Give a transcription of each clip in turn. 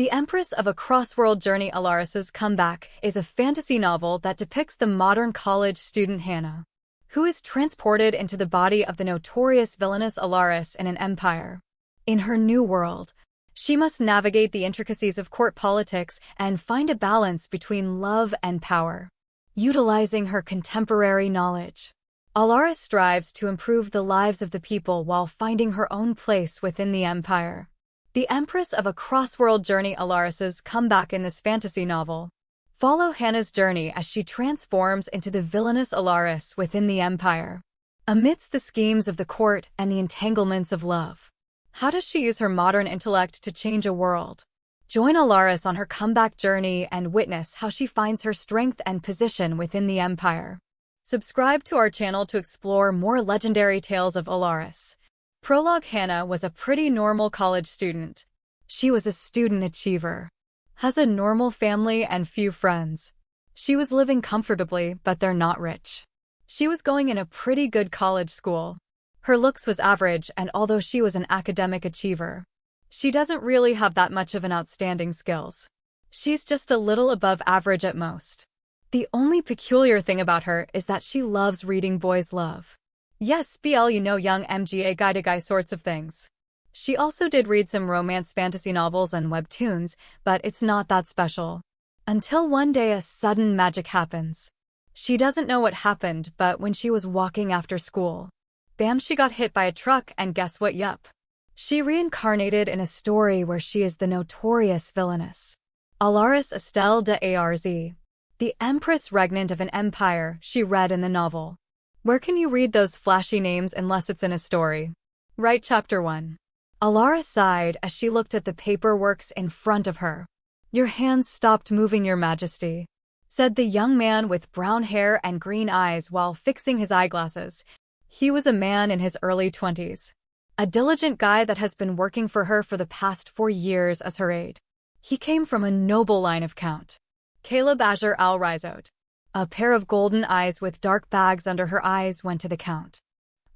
The Empress of a Cross-World Journey Alarice's Comeback is a fantasy novel that depicts the modern college student Hannah, who is transported into the body of the notorious villainess Alarice in an empire. In her new world, she must navigate the intricacies of court politics and find a balance between love and power. Utilizing her contemporary knowledge, Alarice strives to improve the lives of the people while finding her own place within the empire. The Empress of a Cross-World Journey Alarice's Comeback in this fantasy novel. Follow Hannah's journey as she transforms into the villainous Alarice within the empire. Amidst the schemes of the court and the entanglements of love, how does she use her modern intellect to change a world? Join Alarice on her comeback journey and witness how she finds her strength and position within the empire. Subscribe to our channel to explore more legendary tales of Alarice. Prologue. Hannah was a pretty normal college student. She was a student achiever, has a normal family and few friends. She was living comfortably, but they're not rich. She was going in a pretty good college school. Her looks was average, and although she was an academic achiever, she doesn't really have that much of an outstanding skills. She's just a little above average at most. The only peculiar thing about her is that she loves reading boys' love. Yes, young MGA guy to guy sorts of things. She also did read some romance fantasy novels and webtoons, but it's not that special. Until one day a sudden magic happens. She doesn't know what happened, but when she was walking after school, bam, she got hit by a truck, and guess what? Yup. She reincarnated in a story where she is the notorious villainess Alarice Estelle de Arz, the Empress regnant of an empire, she read in the novel. Where can you read those flashy names unless it's in a story? Right. Chapter 1. Alarice sighed as she looked at the paperworks in front of her. Your hands stopped moving, Your Majesty, said the young man with brown hair and green eyes while fixing his eyeglasses. He was a man in his early 20s. A diligent guy that has been working for her for the past 4 years as her aide. He came from a noble line of Count Caleb Azure al-Rizot. A pair of golden eyes with dark bags under her eyes went to the Count.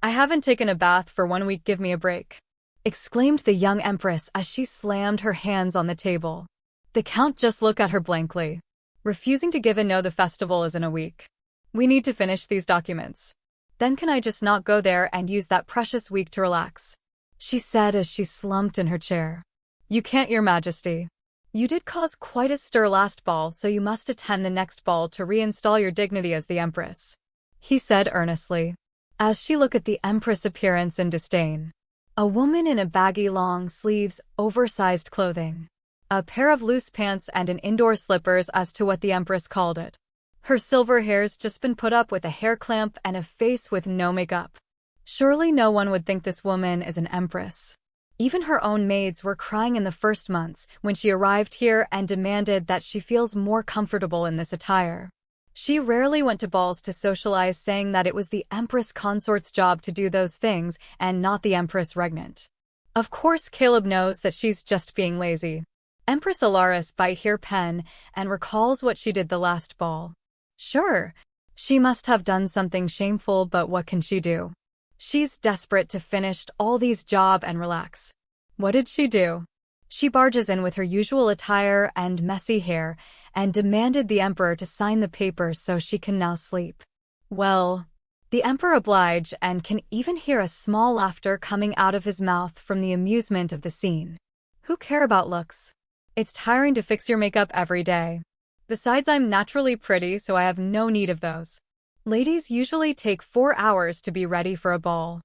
I haven't taken a bath for 1 week, give me a break, exclaimed the young Empress as she slammed her hands on the table. The Count just looked at her blankly, refusing to give a no. The festival is in a week. We need to finish these documents. Then can I just not go there and use that precious week to relax? She said as she slumped in her chair. You can't, Your Majesty. You did cause quite a stir last ball, so you must attend the next ball to reinstall your dignity as the Empress, he said earnestly, as she looked at the Empress' appearance in disdain. A woman in a baggy long sleeves, oversized clothing, a pair of loose pants and an indoor slippers as to what the Empress called it. Her silver hair's just been put up with a hair clamp and a face with no makeup. Surely no one would think this woman is an Empress. Even her own maids were crying in the first months when she arrived here and demanded that she feels more comfortable in this attire. She rarely went to balls to socialize, saying that it was the Empress consort's job to do those things and not the Empress regnant. Of course Caleb knows that she's just being lazy. Empress Alarice bite her pen and recalls what she did the last ball. Sure, she must have done something shameful, but what can she do? She's desperate to finish all these job and relax. What did she do? She barges in with her usual attire and messy hair and demanded the Emperor to sign the papers so she can now sleep. Well, the Emperor obliged and can even hear a small laughter coming out of his mouth from the amusement of the scene. Who care about looks? It's tiring to fix your makeup every day. Besides, I'm naturally pretty, so I have no need of those. Ladies usually take 4 hours to be ready for a ball.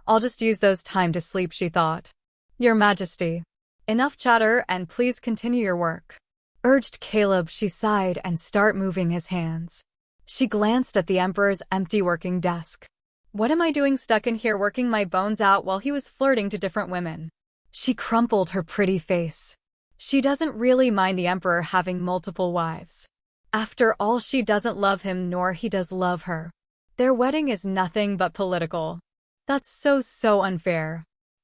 I'll just use those time to sleep, she thought. Your Majesty, enough chatter and please continue your work, urged Caleb. She sighed and started moving his hands. She glanced at the Emperor's empty working desk. What am I doing stuck in here working my bones out while he was flirting to different women? She crumpled her pretty face. She doesn't really mind the Emperor having multiple wives. After all, she doesn't love him nor he does love her. Their wedding is nothing but political. That's so unfair.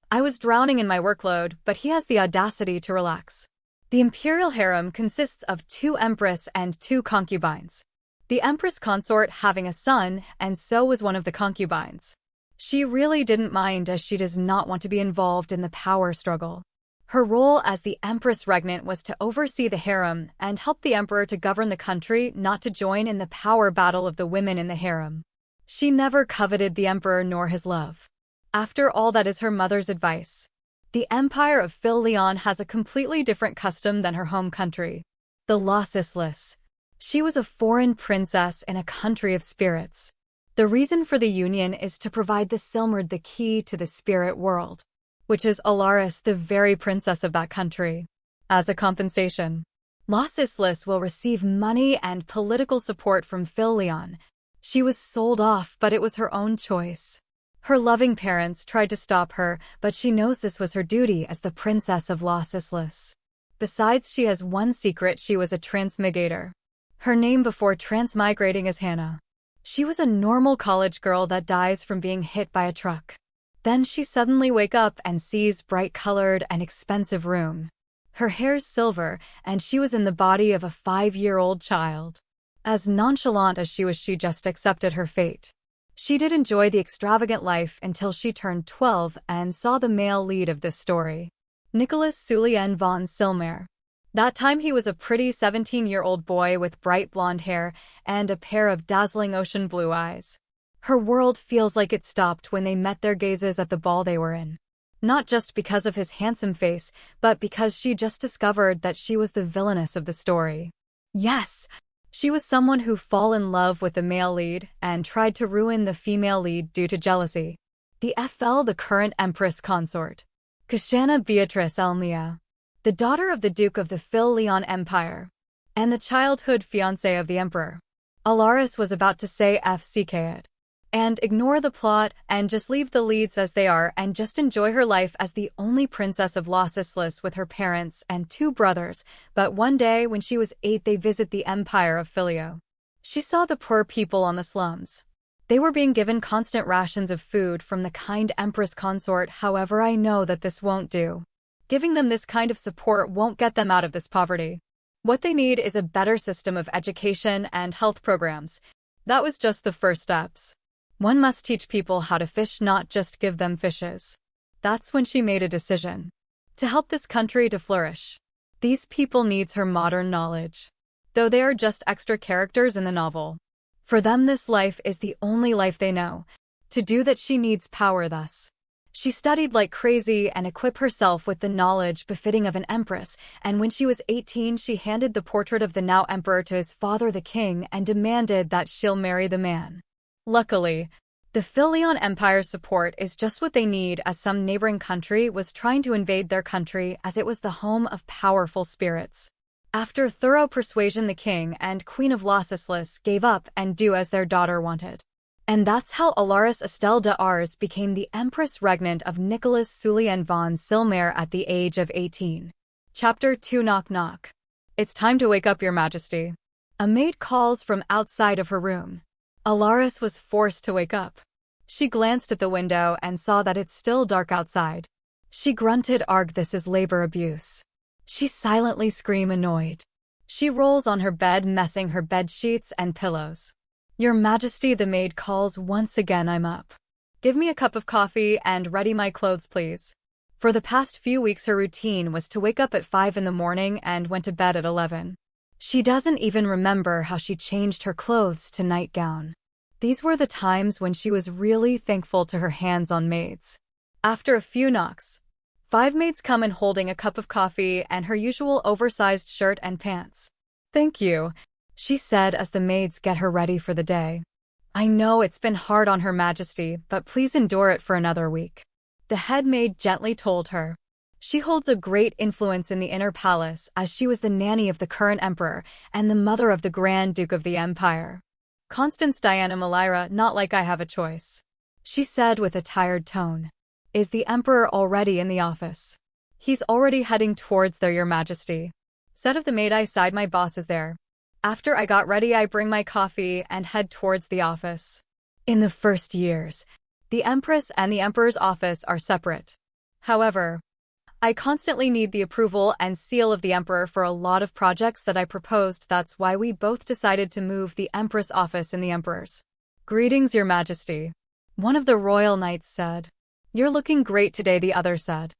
I was drowning in my workload, but he has the audacity to relax. The imperial harem consists of 2 Empress and 2 concubines. The Empress consort having a son, and so was one of the concubines. She really didn't mind as she does not want to be involved in the power struggle. Her role as the Empress Regnant was to oversee the harem and help the emperor to govern the country, not to join in the power battle of the women in the harem. She never coveted the emperor nor his love. After all, that is her mother's advice. The empire of Phil-Leon has a completely different custom than her home country. The lossless. She was a foreign princess in a country of spirits. The reason for the union is to provide the Silmerd the key to the spirit world, which is Alarice, the very princess of that country. As a compensation, lossless will receive money and political support from Phil-Leon. She was sold off, but it was her own choice. Her loving parents tried to stop her, but she knows this was her duty as the princess of lossless. Besides, she has one secret: she was a transmigrator. Her name before transmigrating is Hannah. She was a normal college girl that dies from being hit by a truck. Then she suddenly wakes up and sees bright-colored and expensive room. Her hair's silver, and she was in the body of a 5-year-old child. As nonchalant as she just accepted her fate. She did enjoy the extravagant life until she turned 12 and saw the male lead of this story, Nicholas Julien von Silmer. That time he was a pretty 17-year-old boy with bright blonde hair and a pair of dazzling ocean blue eyes. Her world feels like it stopped when they met their gazes at the ball they were in. Not just because of his handsome face, but because she just discovered that she was the villainess of the story. Yes! She was someone who fell in love with the male lead and tried to ruin the female lead due to jealousy. The current Empress consort, Kashana Beatrice Elmia, the daughter of the Duke of the Phil-Leon Empire, and the childhood fiancé of the Emperor. Alarice was about to say FCK it, and ignore the plot and just leave the leads as they are and just enjoy her life as the only princess of lossless with her parents and 2 brothers, but one day when she was 8 they visit the Empire of Filio. She saw the poor people on the slums. They were being given constant rations of food from the kind Empress consort. However, I know that this won't do. Giving them this kind of support won't get them out of this poverty. What they need is a better system of education and health programs. That was just the first steps. One must teach people how to fish, not just give them fishes. That's when she made a decision. To help this country to flourish. These people needs her modern knowledge. Though they are just extra characters in the novel. For them this life is the only life they know. To do that she needs power thus. She studied like crazy and equipped herself with the knowledge befitting of an empress, and when she was 18 she handed the portrait of the now emperor to his father the king and demanded that she'll marry the man. Luckily, the Phil-Leon Empire's support is just what they need, as some neighboring country was trying to invade their country as it was the home of powerful spirits. After thorough persuasion the king and queen of lossless gave up and do as their daughter wanted. And that's how Alarice Estelle d'Ars became the Empress Regnant of Nicholas Julien von Silmer at the age of 18. Chapter 2. Knock knock. It's time to wake up, your majesty. A maid calls from outside of her room. Alarice was forced to wake up. She glanced at the window and saw that it's still dark outside. She grunted, "Arg, this is labor abuse." She silently screamed, annoyed. She rolls on her bed, messing her bed sheets and pillows. "Your Majesty," the maid calls once again, "I'm up. Give me a cup of coffee and ready my clothes, please." For the past few weeks her routine was to wake up at 5 in the morning and went to bed at 11. She doesn't even remember how she changed her clothes to nightgown. These were the times when she was really thankful to her hands-on maids. After a few knocks, 5 maids come in holding a cup of coffee and her usual oversized shirt and pants. "Thank you," she said as the maids get her ready for the day. "I know it's been hard on Her Majesty, but please endure it for another week," the head maid gently told her. She holds a great influence in the inner palace as she was the nanny of the current emperor and the mother of the Grand Duke of the Empire. "Constance Diana Malira, not like I have a choice," she said with a tired tone. "Is the emperor already in the office?" "He's already heading towards there, Your Majesty," said of the maid. "I side my boss is there. After I got ready I bring my coffee and head towards the office." In the first years, the Empress and the Emperor's office are separate. However, I constantly need the approval and seal of the Emperor for a lot of projects that I proposed. That's why we both decided to move the Empress office in the Emperor's. "Greetings, Your Majesty," one of the royal knights said. "You're looking great today," the other said.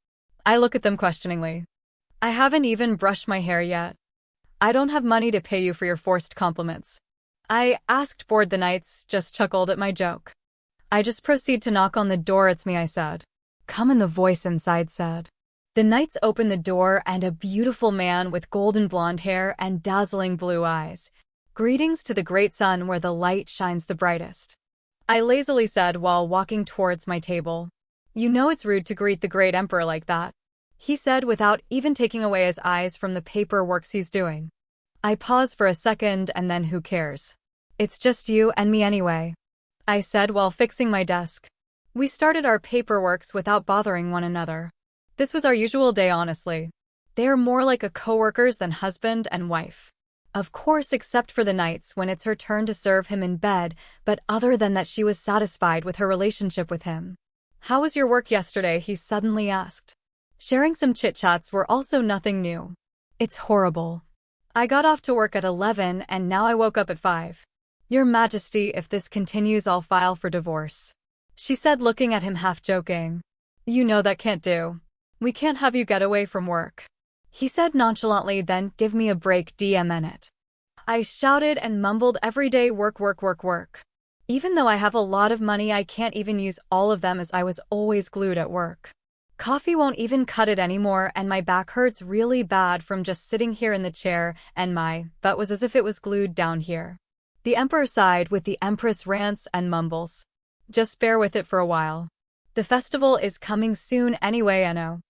I look at them questioningly. I haven't even brushed my hair yet. I don't have money to pay you for your forced compliments. I asked bored. The knights just chuckled at my joke. I just proceed to knock on the door. It's me, I said. Come in, the voice inside said. The knights opened the door and a beautiful man with golden blonde hair and dazzling blue eyes. Greetings to the great sun where the light shines the brightest. I lazily said while walking towards my table. You know it's rude to greet the great emperor like that, he said without even taking away his eyes from the paperwork he's doing. I paused for a second and then who cares? It's just you and me anyway, I said while fixing my desk. We started our paperworks without bothering one another. This was our usual day, honestly. They are more like a co-workers than husband and wife. Of course, except for the nights when it's her turn to serve him in bed, but other than that she was satisfied with her relationship with him. How was your work yesterday? He suddenly asked. Sharing some chit-chats were also nothing new. It's horrible. I got off to work at 11 and now I woke up at 5. Your Majesty, if this continues I'll file for divorce, she said looking at him half joking. You know that can't do. We can't have you get away from work, he said nonchalantly, then give me a break, DMN. I shouted and mumbled every day work, work, work, work. Even though I have a lot of money, I can't even use all of them as I was always glued at work. Coffee won't even cut it anymore and my back hurts really bad from just sitting here in the chair and my butt was as if it was glued down here. The emperor sighed with the Empress rants and mumbles. Just bear with it for a while. The festival is coming soon anyway, Eno.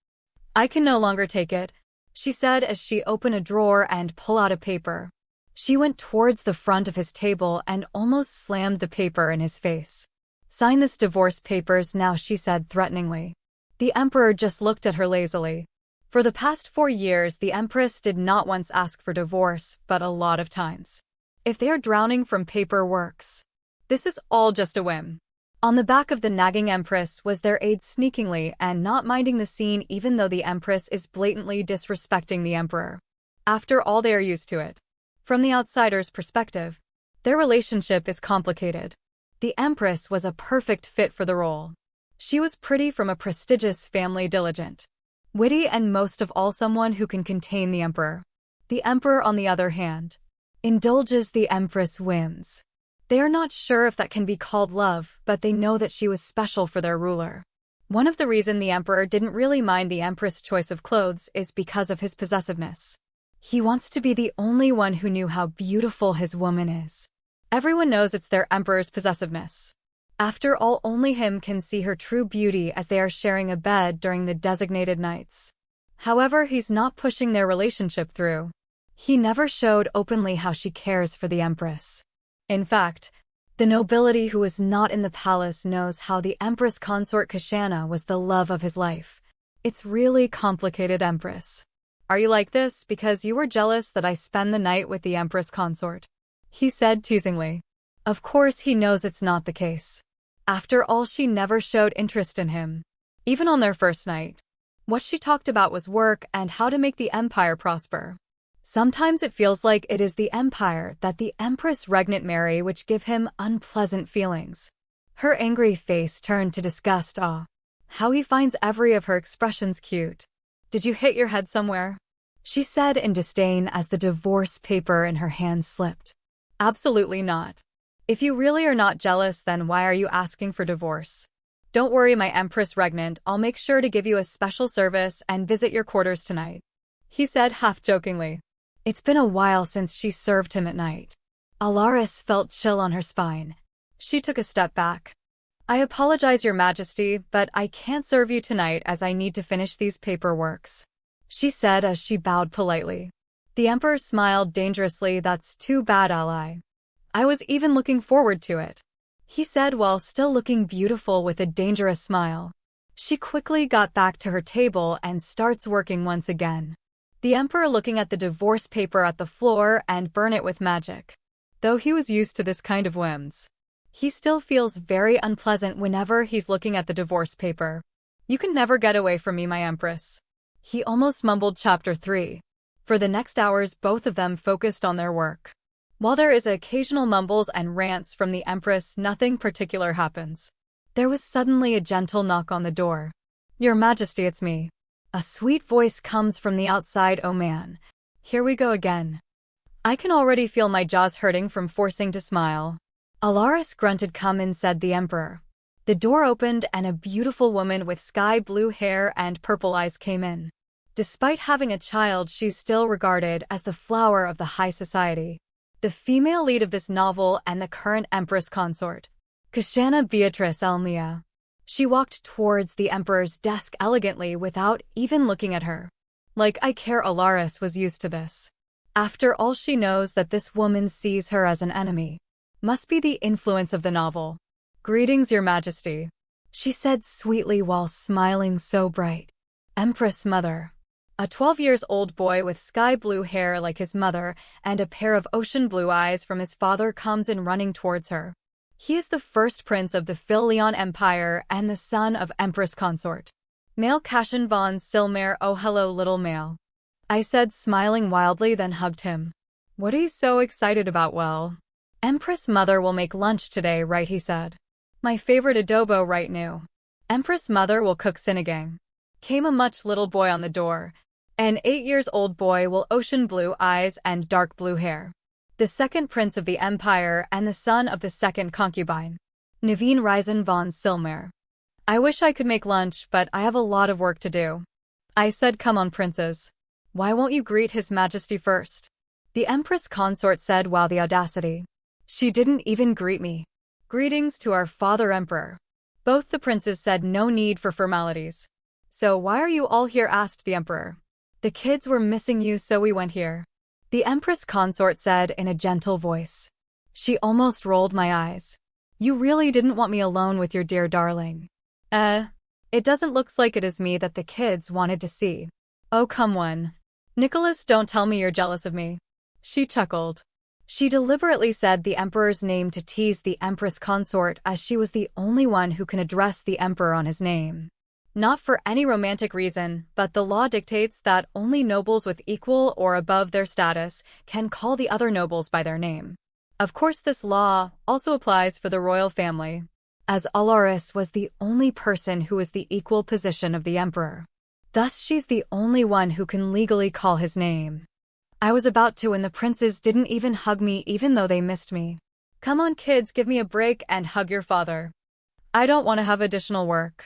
I can no longer take it, she said as she opened a drawer and pulled out a paper. She went towards the front of his table and almost slammed the paper in his face. Sign this divorce papers now, she said threateningly. The emperor just looked at her lazily. For the past 4 years, the Empress did not once ask for divorce, but a lot of times. If they are drowning from paperworks, this is all just a whim. On the back of the nagging Empress was their aide sneakingly and not minding the scene even though the Empress is blatantly disrespecting the emperor. After all, they are used to it. From the outsider's perspective, their relationship is complicated. The Empress was a perfect fit for the role. She was pretty, from a prestigious family, diligent, witty, and most of all someone who can contain the emperor. The emperor, on the other hand, indulges the Empress' whims. They are not sure if that can be called love, but they know that she was special for their ruler. One of the reasons the emperor didn't really mind the Empress' choice of clothes is because of his possessiveness. He wants to be the only one who knew how beautiful his woman is. Everyone knows it's their emperor's possessiveness. After all, only him can see her true beauty as they are sharing a bed during the designated nights. However, he's not pushing their relationship through. He never showed openly how she cares for the Empress. In fact, the nobility who is not in the palace knows how the Empress consort Kashana was the love of his life. It's really complicated, Empress. Are you like this because you were jealous that I spend the night with the Empress consort? He said teasingly. Of course he knows it's not the case. After all, she never showed interest in him, even on their first night. What she talked about was work and how to make the empire prosper. Sometimes it feels like it is the empire that the Empress regnant marry which give him unpleasant feelings. Her angry face turned to disgust. How he finds every of her expressions cute. Did you hit your head somewhere? She said in disdain as the divorce paper in her hand slipped. Absolutely not. If you really are not jealous, then why are you asking for divorce? Don't worry, my Empress regnant, I'll make sure to give you a special service and visit your quarters tonight, he said half-jokingly. It's been a while since she served him at night. Alarice felt chill on her spine. She took a step back. I apologize, Your Majesty, but I can't serve you tonight as I need to finish these paperworks, she said as she bowed politely. The Emperor smiled dangerously. That's too bad, ally. I was even looking forward to it, he said while still looking beautiful with a dangerous smile. She quickly got back to her table and starts working once again. The Emperor looking at the divorce paper at the floor and burn it with magic. Though he was used to this kind of whims, he still feels very unpleasant whenever he's looking at the divorce paper. You can never get away from me, my Empress, he almost mumbled. Chapter 3. For the next hours, both of them focused on their work. While there is occasional mumbles and rants from the Empress, nothing particular happens. There was suddenly a gentle knock on the door. Your Majesty, it's me. A sweet voice comes from the outside. Oh man, here we go again. I can already feel my jaws hurting from forcing to smile. Alarice grunted. Come in, said the Emperor. The door opened and a beautiful woman with sky blue hair and purple eyes came in. Despite having a child, she's still regarded as the flower of the high society. The female lead of this novel and the current Empress consort. Kashana Beatrice Elmia. She walked towards the Emperor's desk elegantly without even looking at her. Like I care. Alarice was used to this. After all, she knows that this woman sees her as an enemy. Must be the influence of the novel. Greetings, Your Majesty, she said sweetly while smiling so bright. Empress mother. A 12-year-old boy with sky blue hair like his mother and a pair of ocean blue eyes from his father comes in running towards her. He is the first prince of the Philion Empire and the son of Empress consort. Male Cashin von Silmare. Oh hello little male, I said smiling wildly, then hugged him. What are you so excited about? Well, Empress mother will make lunch today, right? He said. My favorite adobo right now. Empress mother will cook sinigang. Came a much little boy on the door. An 8-year-old boy with ocean blue eyes and dark blue hair. The second prince of the empire and the son of the second concubine. Naveen Ryzen von Silmare. I wish I could make lunch, but I have a lot of work to do. I said, come on princes. Why won't you greet His Majesty first? The Empress consort said, wow, the audacity. She didn't even greet me. Greetings to our father Emperor. Both the princes said no need for formalities. So why are you all here? Asked the Emperor. The kids were missing you, so we went here. The Empress consort said in a gentle voice. She almost rolled my eyes. You really didn't want me alone with your dear darling. It doesn't look like it is me that the kids wanted to see. Oh come on. Nicholas, don't tell me you're jealous of me. She chuckled. She deliberately said the Emperor's name to tease the Empress consort, as she was the only one who can address the Emperor on his name. Not for any romantic reason, but the law dictates that only nobles with equal or above their status can call the other nobles by their name. Of course, this law also applies for the royal family, as Alarice was the only person who is the equal position of the Emperor. Thus, she's the only one who can legally call his name. I was about to when the princes didn't even hug me, even though they missed me. Come on kids, give me a break and hug your father. I don't want to have additional work,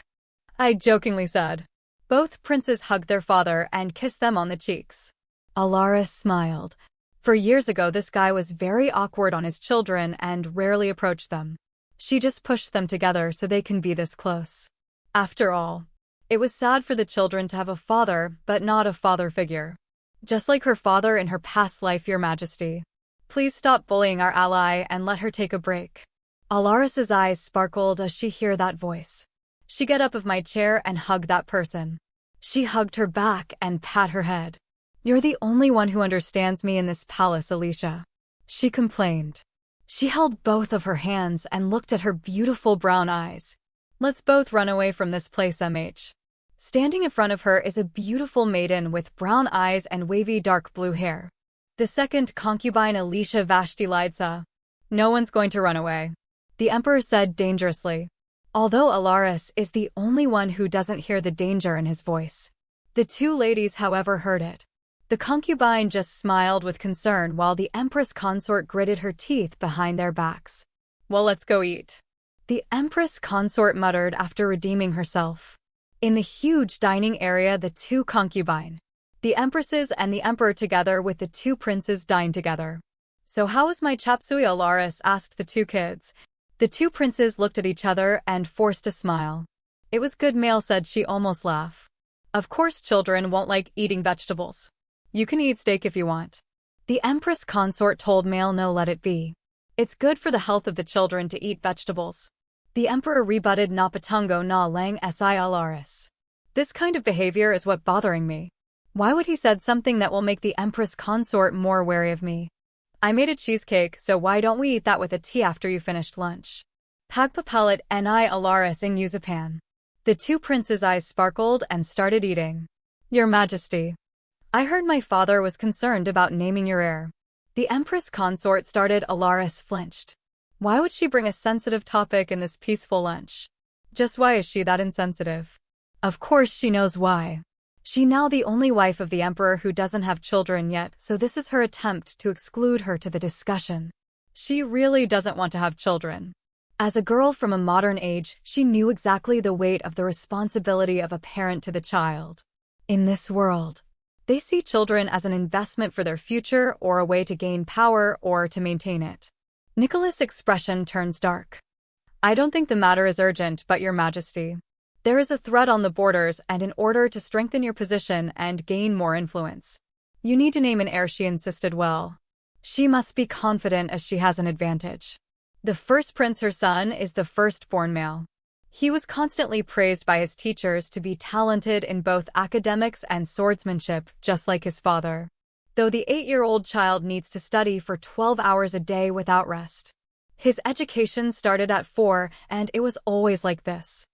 I jokingly said. Both princes hugged their father and kissed them on the cheeks. Alarice smiled. For years ago, this guy was very awkward on his children and rarely approached them. She just pushed them together so they can be this close. After all, it was sad for the children to have a father, but not a father figure. Just like her father in her past life, Your Majesty. Please stop bullying our ally and let her take a break. Alarice's eyes sparkled as she heard that voice. She got up of my chair and hugged that person. She hugged her back and pat her head. You're the only one who understands me in this palace, Alicia, she complained. She held both of her hands and looked at her beautiful brown eyes. Let's both run away from this place, MH. Standing in front of her is a beautiful maiden with brown eyes and wavy dark blue hair. The second concubine, Alicia Vashti Lidsa. No one's going to run away, the Emperor said dangerously. Although Alarice is the only one who doesn't hear the danger in his voice. The two ladies, however, heard it. The concubine just smiled with concern while the Empress consort gritted her teeth behind their backs. Well, let's go eat, the Empress consort muttered after redeeming herself. In the huge dining area, the two concubine, the Empresses and the Emperor together with the two princes dined together. So how is my chapsui? Alarice asked the two kids. The two princes looked at each other and forced a smile. It was good, Male said, she almost laughed. Of course children won't like eating vegetables. You can eat steak if you want. The Empress consort told Male, no, let it be. It's good for the health of the children to eat vegetables. The Emperor rebutted, na patungo na lang si Alarice. This kind of behavior is what bothering me. Why would he said something that will make the Empress consort more wary of me? I made a cheesecake, so why don't we eat that with a tea after you finished lunch? Pagpapalit ni Alarice in Yuzapan. The two princes' eyes sparkled and started eating. Your Majesty, I heard my father was concerned about naming your heir. The Empress consort started. Alarice flinched. Why would she bring a sensitive topic in this peaceful lunch? Just why is she that insensitive? Of course she knows why. She now the only wife of the emperor who doesn't have children yet, so this is her attempt to exclude her to the discussion. She really doesn't want to have children. As a girl from a modern age, she knew exactly the weight of the responsibility of a parent to the child. In this world, they see children as an investment for their future or a way to gain power or to maintain it. Nicholas' expression turns dark. I don't think the matter is urgent, but your majesty. There is a threat on the borders, and in order to strengthen your position and gain more influence, you need to name an heir, she insisted. Well, she must be confident as she has an advantage. The first prince, her son, is the firstborn male. He was constantly praised by his teachers to be talented in both academics and swordsmanship, just like his father. Though the 8-year-old child needs to study for 12 hours a day without rest. His education started at 4, and it was always like this.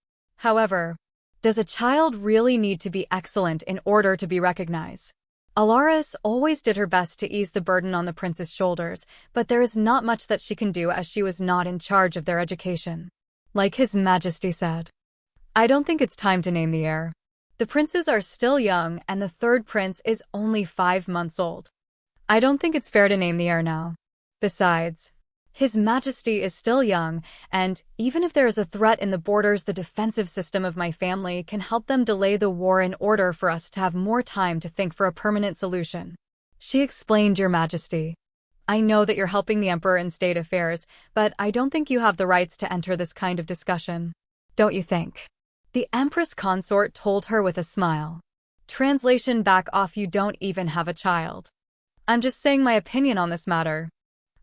However, does a child really need to be excellent in order to be recognized? Alarice always did her best to ease the burden on the prince's shoulders, but there is not much that she can do as she was not in charge of their education. Like His Majesty said, I don't think it's time to name the heir. The princes are still young, and the third prince is only 5 months old. I don't think it's fair to name the heir now. Besides, His Majesty is still young, and even if there is a threat in the borders, the defensive system of my family can help them delay the war in order for us to have more time to think for a permanent solution. She explained, Your Majesty. I know that you're helping the emperor in state affairs, but I don't think you have the rights to enter this kind of discussion. Don't you think? The Empress consort told her with a smile. Translation: back off, you don't even have a child. I'm just saying my opinion on this matter.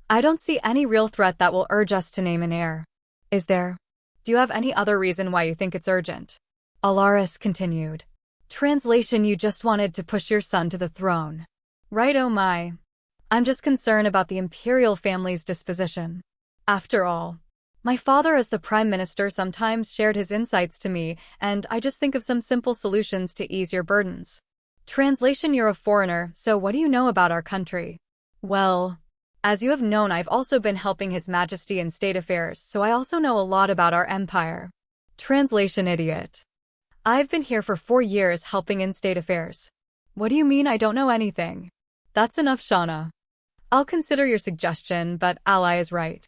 I don't see any real threat that will urge us to name an heir. Is there? Do you have any other reason why you think it's urgent? Alarice continued. Translation: you just wanted to push your son to the throne. Right? Oh my. I'm just concerned about the imperial family's disposition. After all, my father as the prime minister sometimes shared his insights to me, and I just think of some simple solutions to ease your burdens. Translation: you're a foreigner, so what do you know about our country? Well, as you have known, I've also been helping His Majesty in state affairs, so I also know a lot about our empire. Translation: idiot. I've been here for 4 years helping in state affairs. What do you mean I don't know anything? That's enough, Shauna. I'll consider your suggestion, but Ally is right.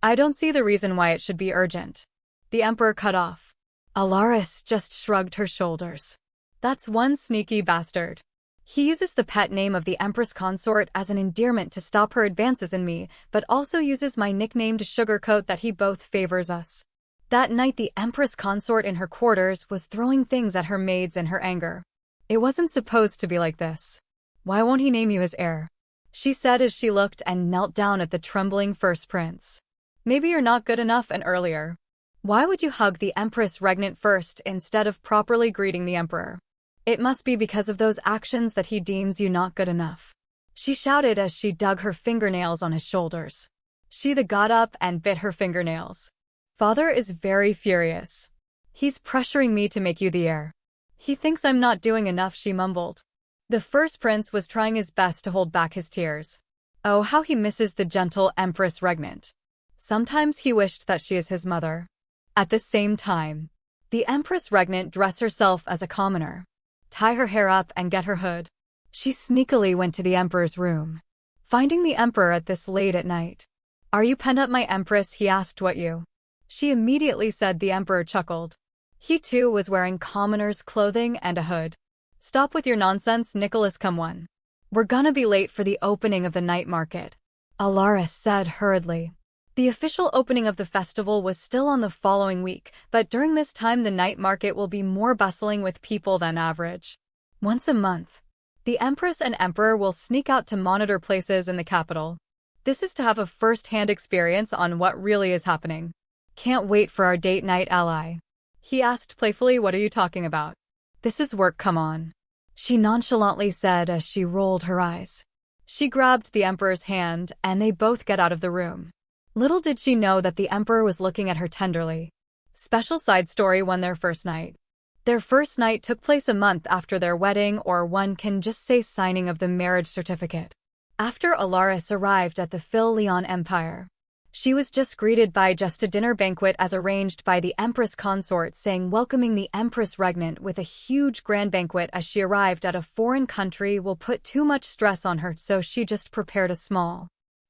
I don't see the reason why it should be urgent. The emperor cut off. Alarice just shrugged her shoulders. That's one sneaky bastard. He uses the pet name of the Empress consort as an endearment to stop her advances in me, but also uses my nickname to sugarcoat that he both favors us. That night the Empress consort in her quarters was throwing things at her maids in her anger. It wasn't supposed to be like this. Why won't he name you his heir? She said as she looked and knelt down at the trembling first prince. Maybe you're not good enough and earlier. Why would you hug the Empress regnant first instead of properly greeting the emperor? It must be because of those actions that he deems you not good enough. She shouted as she dug her fingernails on his shoulders. She got up and bit her fingernails. Father is very furious. He's pressuring me to make you the heir. He thinks I'm not doing enough, she mumbled. The first prince was trying his best to hold back his tears. Oh, how he misses the gentle Empress regnant. Sometimes he wished that she is his mother. At the same time, the Empress regnant dressed herself as a commoner. Tie her hair up and get her hood. She sneakily went to the emperor's room. Finding the emperor at this late at night. Are you penned up, my empress? He asked. What you? She immediately said. The emperor chuckled. He too was wearing commoner's clothing and a hood. Stop with your nonsense, Nicholas, come on. We're gonna be late for the opening of the night market. Alarice said hurriedly. The official opening of the festival was still on the following week, but during this time the night market will be more bustling with people than average. Once a month, the Empress and Emperor will sneak out to monitor places in the capital. This is to have a first-hand experience on what really is happening. Can't wait for our date night, Ally. He asked playfully. What are you talking about? This is work, come on. She nonchalantly said as she rolled her eyes. She grabbed the Emperor's hand and they both got out of the room. Little did she know that the Emperor was looking at her tenderly. Special side story: on their first night. Their first night took place a month after their wedding, or one can just say signing of the marriage certificate. After Alarice arrived at the Phil Leon Empire, She was just greeted by just a dinner banquet as arranged by the Empress consort, saying welcoming the Empress regnant with a huge grand banquet as she arrived at a foreign country will put too much stress on her, so she just prepared a small,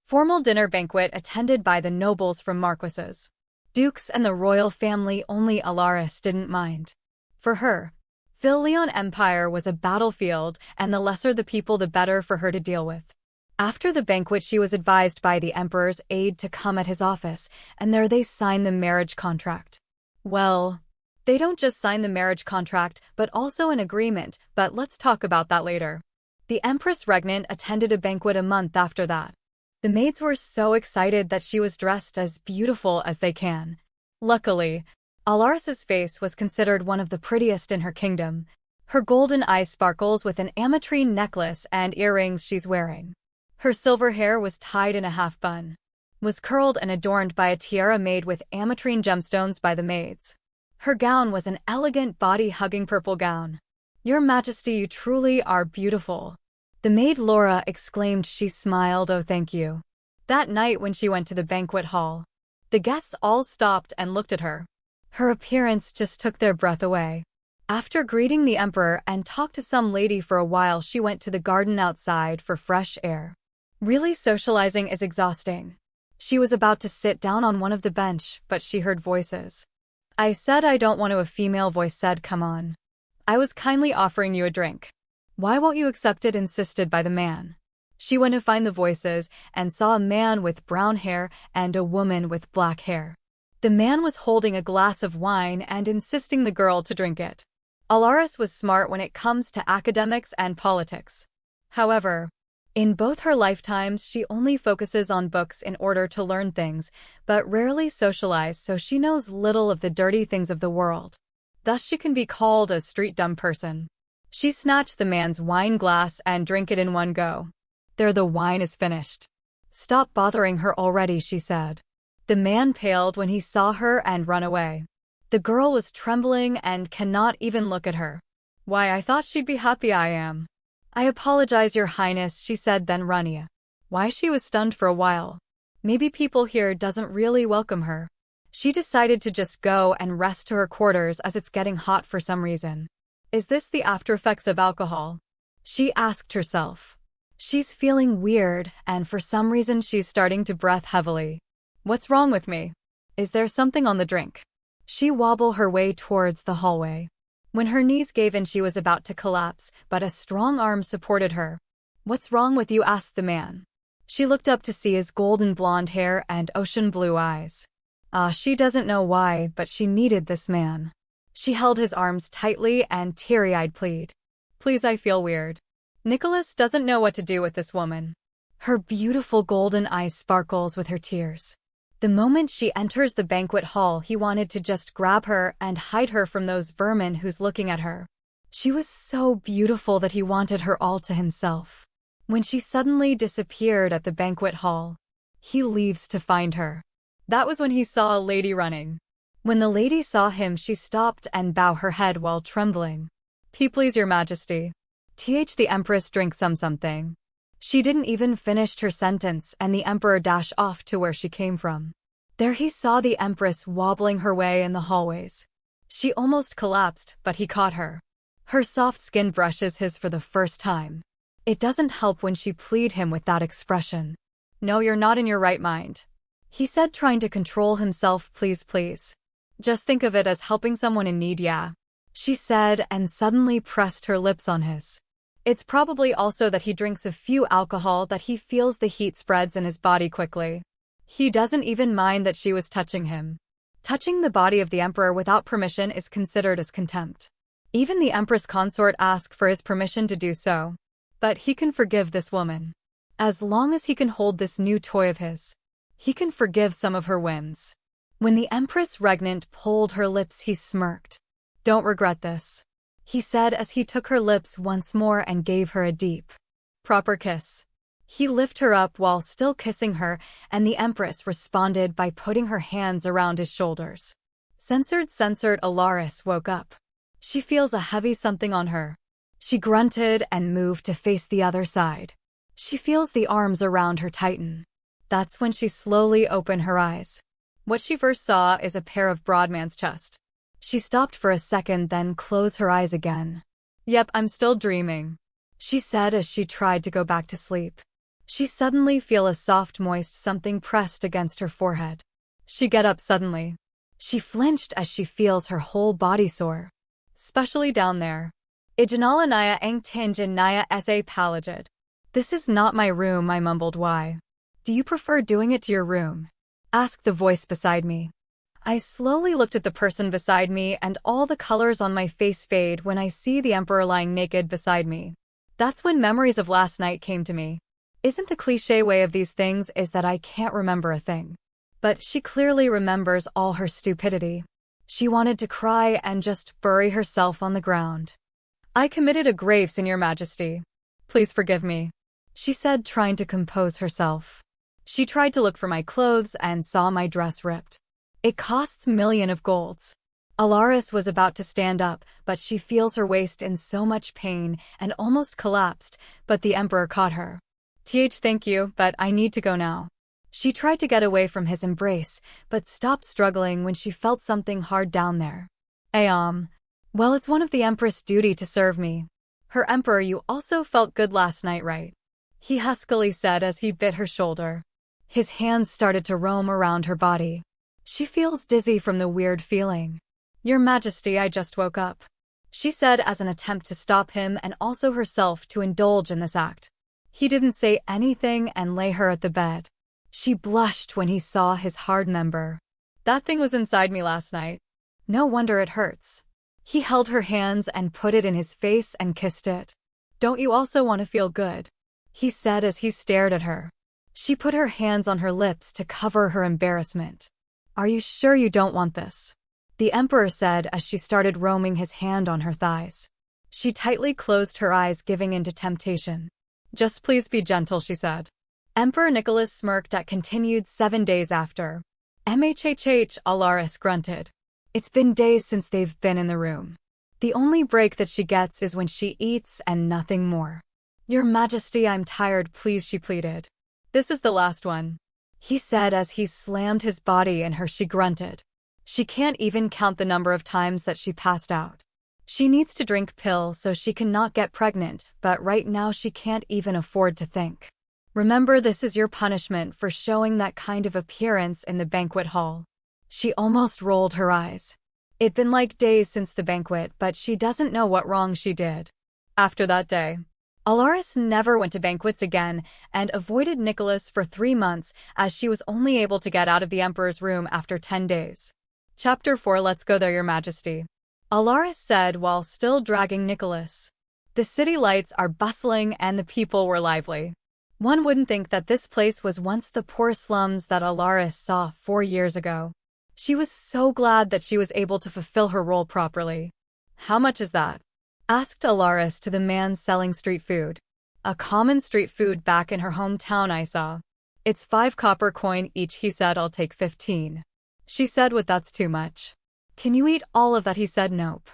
formal dinner banquet attended by the nobles from marquises, dukes and the royal family. Only Alarice didn't mind. For her, Leon Empire was a battlefield, and the lesser the people the better for her to deal with. After the banquet she was advised by the emperor's aide to come at his office, and there they signed the marriage contract. Well, they don't just sign the marriage contract, but also an agreement, but let's talk about that later. The Empress regnant attended a banquet a month after that. The maids were so excited that she was dressed as beautiful as they can. Luckily, Alarice's face was considered one of the prettiest in her kingdom. Her golden eye sparkles with an ametrine necklace and earrings she's wearing. Her silver hair was tied in a half bun, was curled and adorned by a tiara made with ametrine gemstones by the maids. Her gown was an elegant body-hugging purple gown. "Your Majesty, you truly are beautiful," the maid Laura exclaimed. She smiled, "Oh, thank you." That night when she went to the banquet hall, the guests all stopped and looked at her. Her appearance just took their breath away. After greeting the emperor and talked to some lady for a while, she went to the garden outside for fresh air. Really, socializing is exhausting. She was about to sit down on one of the bench, but she heard voices. "I said I don't want to," a female voice said. "Come on. I was kindly offering you a drink. Why won't you accept it?" insisted by the man. She went to find the voices and saw a man with brown hair and a woman with black hair. The man was holding a glass of wine and insisting the girl to drink it. Alarice was smart when it comes to academics and politics. However, in both her lifetimes she only focuses on books in order to learn things, but rarely socialize, so she knows little of the dirty things of the world. Thus she can be called a street dumb person. She snatched the man's wine glass and drank it in one go. "There, the wine is finished. Stop bothering her already," she said. The man paled when he saw her and ran away. The girl was trembling and cannot even look at her. "Why, I thought she'd be happy." "I am. I apologize, Your Highness," she said, then Rania. Why, she was stunned for a while. Maybe people here doesn't really welcome her. She decided to just go and rest to her quarters as it's getting hot for some reason. Is this the after effects of alcohol? She asked herself. She's feeling weird, and for some reason she's starting to breathe heavily. What's wrong with me? Is there something on the drink? She wobbled her way towards the hallway. When her knees gave in, she was about to collapse, but a strong arm supported her. "What's wrong with you?" asked the man. She looked up to see his golden blonde hair and ocean blue eyes. She doesn't know why, but she needed this man. She held his arms tightly and teary-eyed plead. "Please, I feel weird." Nicholas doesn't know what to do with this woman. Her beautiful golden eyes sparkles with her tears. The moment she enters the banquet hall, he wanted to just grab her and hide her from those vermin who's looking at her. She was so beautiful that he wanted her all to himself. When she suddenly disappeared at the banquet hall, he leaves to find her. That was when he saw a lady running. When the lady saw him, she stopped and bowed her head while trembling. Please, Your Majesty. The Empress drink something." She didn't even finish her sentence, and the emperor dashed off to where she came from. There he saw the Empress wobbling her way in the hallways. She almost collapsed, but he caught her. Her soft skin brushes his for the first time. It doesn't help when she pleaded him with that expression. "No, you're not in your right mind," he said, trying to control himself. Please. Just think of it as helping someone in need, yeah," she said, and suddenly pressed her lips on his. It's probably also that he drinks a few alcohol that he feels the heat spreads in his body quickly. He doesn't even mind that she was touching him. Touching the body of the emperor without permission is considered as contempt. Even the Empress consort asked for his permission to do so. But he can forgive this woman. As long as he can hold this new toy of his, he can forgive some of her whims. When the Empress regnant pulled her lips, he smirked. "Don't regret this," he said as he took her lips once more and gave her a deep, proper kiss. He lifted her up while still kissing her, and the Empress responded by putting her hands around his shoulders. Censored, Alarice woke up. She feels a heavy something on her. She grunted and moved to face the other side. She feels the arms around her tighten. That's when she slowly opened her eyes. What she first saw is a pair of broad man's chest. She stopped for a second, then closed her eyes again. Yep, I'm still dreaming, she said as she tried to go back to sleep. She suddenly feel a soft moist something pressed against her forehead. She get up suddenly. She flinched as she feels her whole body sore. Especially down there. Ijanala Naya ang tinge Naya sa palagid. This is not my room, I mumbled. Why? Do you prefer doing it to your room? Asked the voice beside me. I slowly looked at the person beside me and all the colors on my face fade when I see the Emperor lying naked beside me. That's when memories of last night came to me. Isn't the cliché way of these things is that I can't remember a thing. But she clearly remembers all her stupidity. She wanted to cry and just bury herself on the ground. I committed a grave sin, Your Majesty. Please forgive me, she said, trying to compose herself. She tried to look for my clothes and saw my dress ripped. It costs millions of golds. Alarice was about to stand up, but she feels her waist in so much pain and almost collapsed, but the Emperor caught her. Thank you, but I need to go now. She tried to get away from his embrace, but stopped struggling when she felt something hard down there. Well, it's one of the Empress' duty to serve me. Her Emperor, you also felt good last night, right? He huskily said as he bit her shoulder. His hands started to roam around her body. She feels dizzy from the weird feeling. Your Majesty, I just woke up, she said as an attempt to stop him and also herself to indulge in this act. He didn't say anything and lay her at the bed. She blushed when he saw his hard member. That thing was inside me last night. No wonder it hurts. He held her hands and put it in his face and kissed it. Don't you also want to feel good? He said as he stared at her. She put her hands on her lips to cover her embarrassment. Are you sure you don't want this? The Emperor said as she started roaming his hand on her thighs. She tightly closed her eyes, giving in to temptation. Just please be gentle, she said. Emperor Nicholas smirked at continued 7 days after. Alarice grunted. It's been days since they've been in the room. The only break that she gets is when she eats and nothing more. Your Majesty, I'm tired, please, she pleaded. This is the last one, he said as he slammed his body in her. She grunted. She can't even count the number of times that she passed out. She needs to drink pill so she cannot get pregnant, but right now she can't even afford to think. Remember, this is your punishment for showing that kind of appearance in the banquet hall. She almost rolled her eyes. It'd been like days since the banquet, but she doesn't know what wrong she did. After that day, Alarice never went to banquets again and avoided Nicholas for 3 months as she was only able to get out of the Emperor's room after 10 days. Chapter 4. Let's go there, Your Majesty, Alarice said while still dragging Nicholas. The city lights are bustling and the people were lively. One wouldn't think that this place was once the poor slums that Alarice saw 4 years ago. She was so glad that she was able to fulfill her role properly. How much is that? Asked Alarice to the man selling street food. A common street food back in her hometown, I saw. It's 5 copper coin each, he said. I'll take 15. She said, what, that's too much. Can you eat all of that? He said, nope.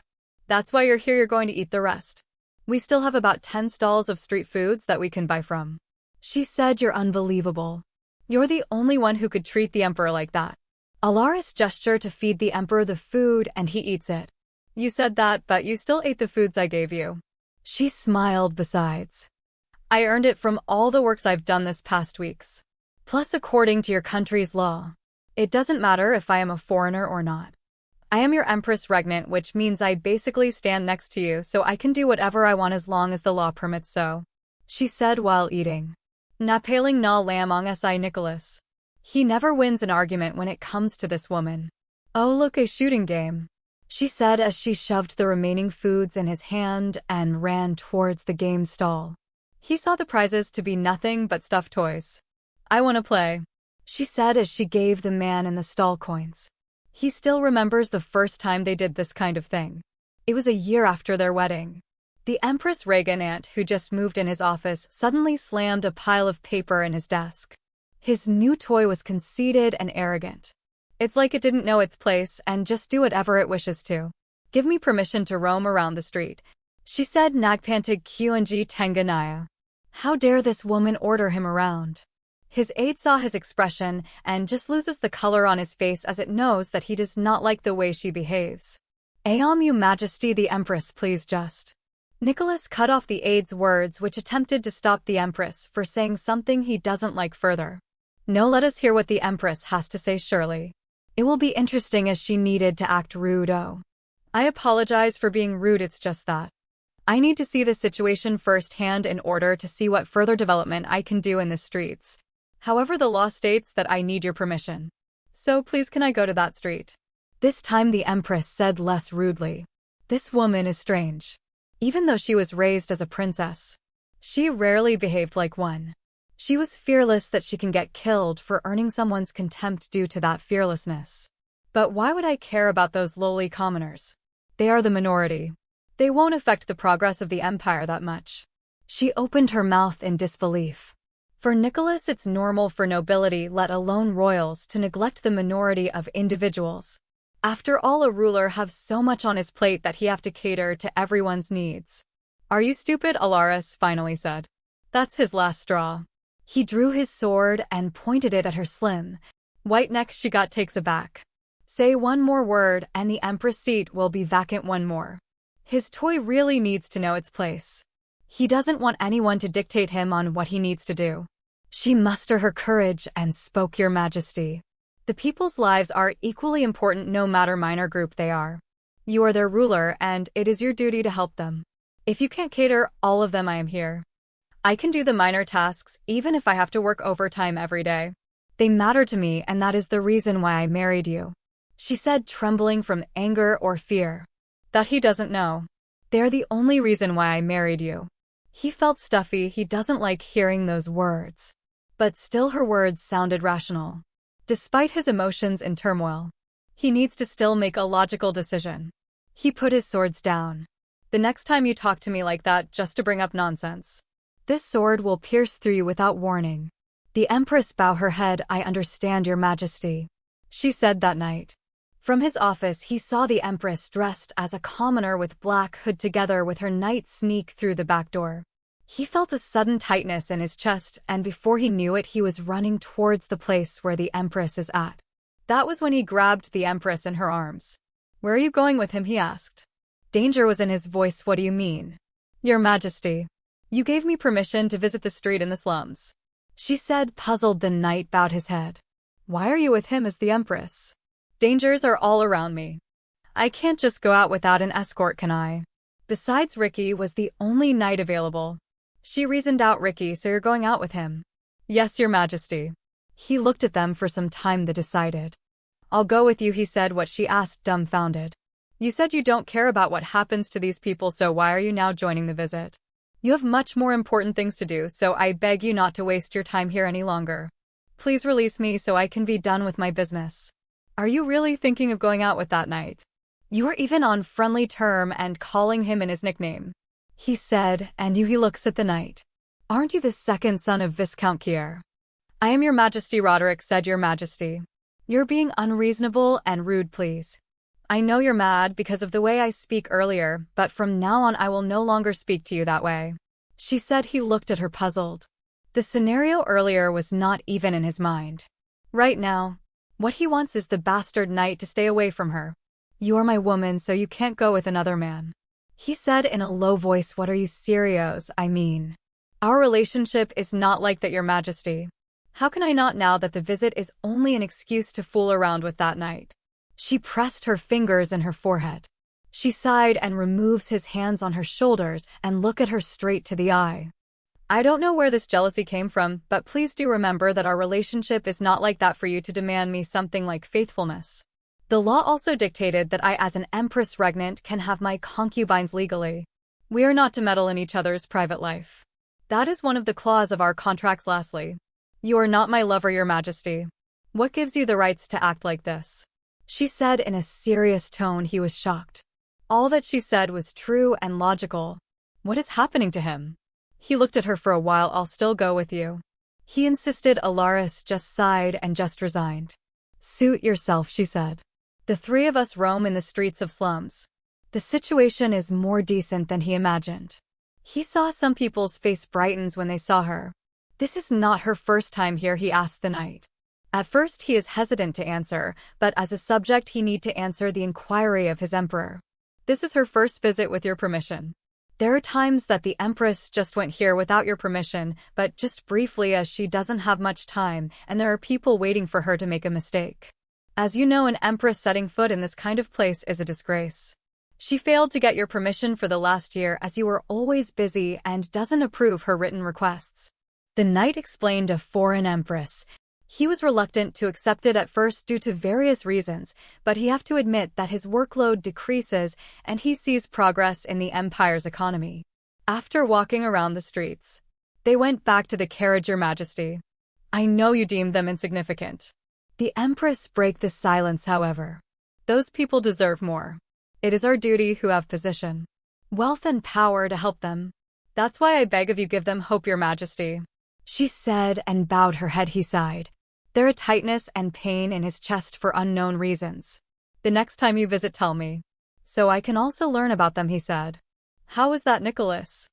That's why you're here, you're going to eat the rest. We still have about 10 stalls of street foods that we can buy from. She said, you're unbelievable. You're the only one who could treat the Emperor like that. Alarice gestured to feed the Emperor the food and he eats it. You said that, but you still ate the foods I gave you. She smiled. Besides, I earned it from all the works I've done this past weeks. Plus, according to your country's law, it doesn't matter if I am a foreigner or not. I am your Empress regnant, which means I basically stand next to you, so I can do whatever I want as long as the law permits so, she said while eating. Napaling na lamang si Nicholas. He never wins an argument when it comes to this woman. Oh, look, a shooting game, she said as she shoved the remaining foods in his hand and ran towards the game stall. He saw the prizes to be nothing but stuffed toys. I want to play, she said as she gave the man in the stall coins. He still remembers the first time they did this kind of thing. It was a year after their wedding. The Empress Reagan aunt, who just moved in his office, suddenly slammed a pile of paper in his desk. His new toy was conceited and arrogant. It's like it didn't know its place and just do whatever it wishes to. Give me permission to roam around the street, she said, nagpantig qng tenganaya. How dare this woman order him around? His aide saw his expression and just loses the color on his face as it knows that he does not like the way she behaves. Your Majesty, the Empress, please just. Nicholas cut off the aide's words, which attempted to stop the Empress for saying something he doesn't like further. No, let us hear what the Empress has to say, surely. It will be interesting, as she needed to act rude. Oh, I apologize for being rude, it's just that I need to see the situation firsthand in order to see what further development I can do in the streets. However, the law states that I need your permission. So please, can I go to that street? This time the Empress said less rudely. This woman is strange. Even though she was raised as a princess, she rarely behaved like one. She was fearless that she can get killed for earning someone's contempt due to that fearlessness. But why would I care about those lowly commoners? They are the minority. They won't affect the progress of the empire that much. She opened her mouth in disbelief. For Nicholas, it's normal for nobility, let alone royals, to neglect the minority of individuals. After all, a ruler has so much on his plate that he have to cater to everyone's needs. Are you stupid? Alarice finally said. That's his last straw. He drew his sword and pointed it at her slim white neck. She got takes aback. Say one more word and the Empress seat will be vacant. One more. His toy really needs to know its place. He doesn't want anyone to dictate him on what he needs to do. She mustered her courage and spoke, Your Majesty. The people's lives are equally important, no matter minor group they are. You are their ruler and it is your duty to help them. If you can't cater all of them, I am here. I can do the minor tasks even if I have to work overtime every day. They matter to me, and that is the reason why I married you. She said, trembling from anger or fear. That he doesn't know. They're the only reason why I married you. He felt stuffy. He doesn't like hearing those words. But still her words sounded rational. Despite his emotions in turmoil, he needs to still make a logical decision. He put his swords down. The next time you talk to me like that just to bring up nonsense, this sword will pierce through you without warning. The Empress bowed her head. I understand, Your Majesty, she said that night. From his office, he saw the Empress dressed as a commoner with black hood together with her knight sneak through the back door. He felt a sudden tightness in his chest, and before he knew it, he was running towards the place where the Empress is at. That was when he grabbed the Empress in her arms. Where are you going with him? He asked. Danger was in his voice. What do you mean? Your Majesty, you gave me permission to visit the street in the slums, she said, puzzled. The knight bowed his head. Why are you with him as the Empress? Dangers are all around me. I can't just go out without an escort, can I? Besides, Ricky was the only knight available. She reasoned out. Ricky, so you're going out with him? Yes, Your Majesty. He looked at them for some time, then decided. I'll go with you, he said. What? She asked, dumbfounded. You said you don't care about what happens to these people, so why are you now joining the visit? You have much more important things to do, so I beg you not to waste your time here any longer. Please release me so I can be done with my business. Are you really thinking of going out with that knight? You are even on friendly term and calling him in his nickname, he said, and you? He looks at the knight. Aren't you the second son of Viscount Kier? I am, Your Majesty. Roderick said. Your Majesty, you're being unreasonable and rude, please. I know you're mad because of the way I speak earlier, but from now on I will no longer speak to you that way, she said. He looked at her, puzzled. The scenario earlier was not even in his mind. Right now, what he wants is the bastard knight to stay away from her. You are my woman, so you can't go with another man, he said in a low voice. What are you serious? I mean, our relationship is not like that, Your Majesty. How can I not now that the visit is only an excuse to fool around with that knight? She pressed her fingers in her forehead. She sighed and removes his hands on her shoulders and look at her straight to the eye. I don't know where this jealousy came from, but please do remember that our relationship is not like that for you to demand me something like faithfulness. The law also dictated that I, as an Empress regnant, can have my concubines legally. We are not to meddle in each other's private life. That is one of the clauses of our contracts. Lastly, you are not my lover, Your Majesty. What gives you the rights to act like this? She said in a serious tone. He was shocked. All that she said was true and logical. What is happening to him? He looked at her for a while. I'll still go with you, he insisted. Alarice just sighed and just resigned. Suit yourself, she said. The three of us roam in the streets of slums. The situation is more decent than he imagined. He saw some people's face brightens when they saw her. This is not her first time here, he asked the knight. At first he is hesitant to answer, but as a subject he need to answer the inquiry of his emperor. This is her first visit with your permission. There are times that the Empress just went here without your permission, but just briefly as she doesn't have much time, and there are people waiting for her to make a mistake. As you know, an Empress setting foot in this kind of place is a disgrace. She failed to get your permission for the last year as you were always busy and doesn't approve her written requests. The knight explained a foreign Empress. He was reluctant to accept it at first due to various reasons, but he have to admit that his workload decreases and he sees progress in the empire's economy. After walking around the streets, they went back to the carriage, Your Majesty. I know you deemed them insignificant. The Empress broke the silence, however. Those people deserve more. It is our duty who have position, wealth and power to help them. That's why I beg of you, give them hope, Your Majesty. She said and bowed her head. He sighed. There are tightness and pain in his chest for unknown reasons. The next time you visit, tell me, so I can also learn about them, he said. How was that, Nicholas?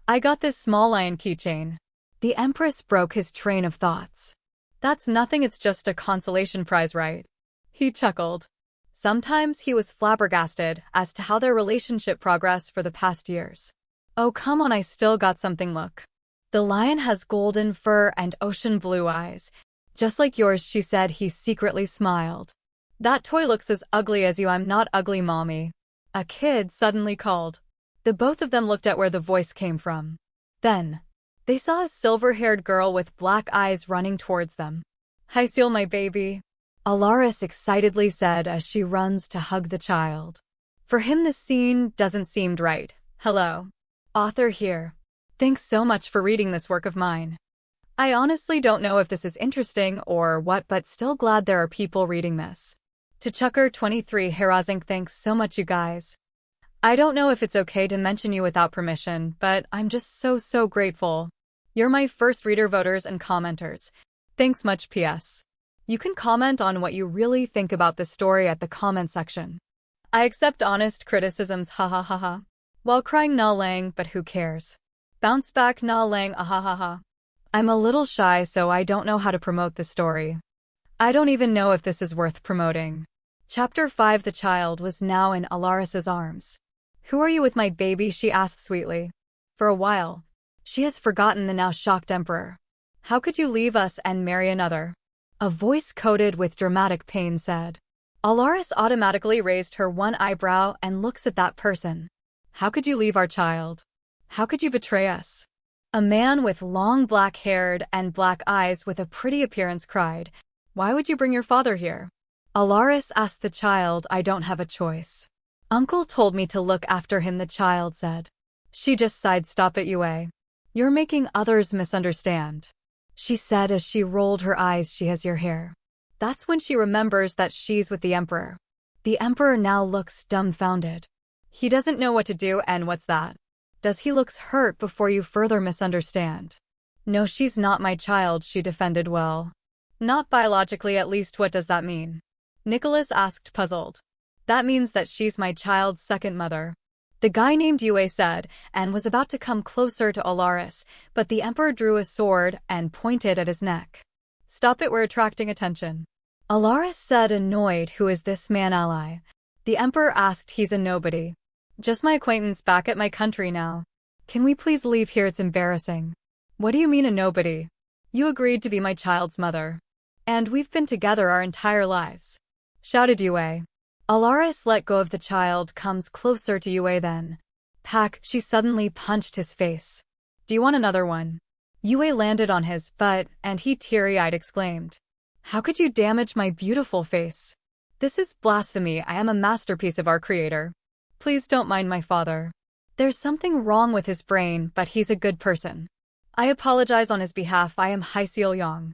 I got this small lion keychain. The Empress broke his train of thoughts. That's nothing, it's just a consolation prize, right? He chuckled. Sometimes he was flabbergasted as to how their relationship progressed for the past years. Oh, come on, I still got something, look. The lion has golden fur and ocean blue eyes. Just like yours, she said. He secretly smiled. That toy looks as ugly as you. I'm not ugly, Mommy. A kid suddenly called. The both of them looked at where the voice came from. Then, they saw a silver-haired girl with black eyes running towards them. Hi, Seal, my baby, Alarice excitedly said as she runs to hug the child. For him, this scene doesn't seem right. Hello. Author here. Thanks so much for reading this work of mine. I honestly don't know if this is interesting or what, but still glad there are people reading this. To Chucker23 Harazink, thanks so much, you guys. I don't know if it's okay to mention you without permission, but I'm just so grateful. You're my first reader, voters, and commenters. Thanks much. PS. You can comment on what you really think about the story at the comment section. I accept honest criticisms, ha. While crying, na lang, but who cares? Bounce back, na lang, ha. I'm a little shy, so I don't know how to promote the story. I don't even know if this is worth promoting. Chapter 5. The child was now in Alarice's arms. Who are you with, my baby? She asked sweetly. For a while, she has forgotten the now shocked emperor. How could you leave us and marry another? A voice coated with dramatic pain said. Alarice automatically raised her one eyebrow and looks at that person. How could you leave our child? How could you betray us? A man with long black hair and black eyes with a pretty appearance cried. Why would you bring your father here? Alarice asked the child. I don't have a choice. Uncle told me to look after him, the child said. She just sighed. Stop it, Yue. You're making others misunderstand, she said as she rolled her eyes. She has your hair. That's when she remembers that she's with the emperor. The emperor now looks dumbfounded. He doesn't know what to do. And what's that? Does he looks hurt before you further misunderstand? No, she's not my child, she defended. Well, not biologically, at least. What does that mean? Nicholas asked, puzzled. That means that she's my child's second mother, the guy named Yue said, and was about to come closer to Alarice, but the emperor drew a sword and pointed at his neck. Stop it, we're attracting attention, Alarice said, annoyed. Who is this man, ally? The emperor asked. He's a nobody. Just my acquaintance back at my country now. Can we please leave here? It's embarrassing. What do you mean, a nobody? You agreed to be my child's mother. And we've been together our entire lives, shouted Yue. Alarice let go of the child, comes closer to Yue. Then, Pack, she suddenly punched his face. Do you want another one? Yue landed on his butt, and he teary-eyed exclaimed. How could you damage my beautiful face? This is blasphemy. I am a masterpiece of our creator. Please don't mind my father. There's something wrong with his brain, but he's a good person. I apologize on his behalf. I am Haiseal Yang.